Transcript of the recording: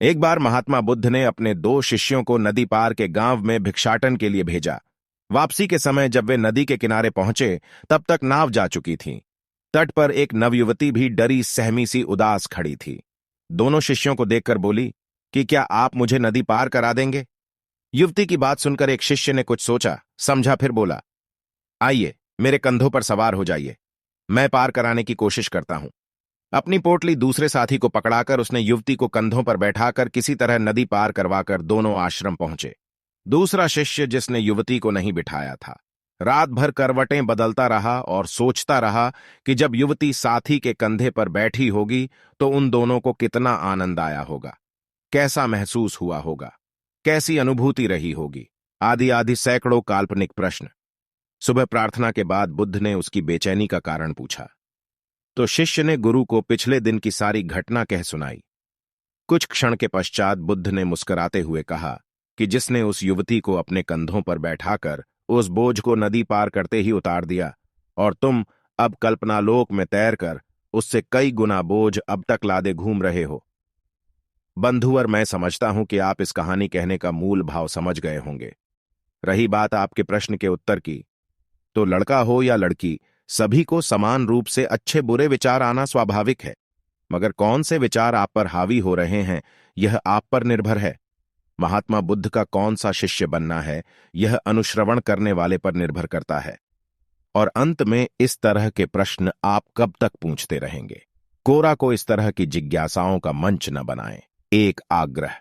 एक बार महात्मा बुद्ध ने अपने दो शिष्यों को नदी पार के गांव में भिक्षाटन के लिए भेजा। वापसी के समय जब वे नदी के किनारे पहुंचे, तब तक नाव जा चुकी थी। तट पर एक नवयुवती भी डरी सहमी सी उदास खड़ी थी। दोनों शिष्यों को देखकर बोली कि क्या आप मुझे नदी पार करा देंगे? युवती की बात सुनकर एक शिष्य ने कुछ सोचा समझा, फिर बोला, आइए मेरे कंधों पर सवार हो जाइए, मैं पार कराने की कोशिश करता हूं। अपनी पोटली दूसरे साथी को पकड़ाकर उसने युवती को कंधों पर बैठाकर किसी तरह नदी पार करवाकर दोनों आश्रम पहुंचे। दूसरा शिष्य, जिसने युवती को नहीं बिठाया था, रात भर करवटें बदलता रहा और सोचता रहा कि जब युवती साथी के कंधे पर बैठी होगी तो उन दोनों को कितना आनंद आया होगा, कैसा महसूस हुआ होगा, कैसी अनुभूति रही होगी, आदि आदि सैकड़ों काल्पनिक प्रश्न। सुबह प्रार्थना के बाद बुद्ध ने उसकी बेचैनी का कारण पूछा तो शिष्य ने गुरु को पिछले दिन की सारी घटना कह सुनाई। कुछ क्षण के पश्चात बुद्ध ने मुस्कुराते हुए कहा कि जिसने उस युवती को अपने कंधों पर बैठाकर उस बोझ को नदी पार करते ही उतार दिया, और तुम अब कल्पनालोक में तैरकर उससे कई गुना बोझ अब तक लादे घूम रहे हो। बंधुवर, मैं समझता हूं कि आप इस कहानी कहने का मूल भाव समझ गए होंगे। रही बात आपके प्रश्न के उत्तर की, तो लड़का हो या लड़की, सभी को समान रूप से अच्छे बुरे विचार आना स्वाभाविक है, मगर कौन से विचार आप पर हावी हो रहे हैं यह आप पर निर्भर है। महात्मा बुद्ध का कौन सा शिष्य बनना है यह अनुश्रवण करने वाले पर निर्भर करता है। और अंत में इस तरह के प्रश्न आप कब तक पूछते रहेंगे? कोरा को इस तरह की जिज्ञासाओं का मंच न बनाएं। एक आग्रह।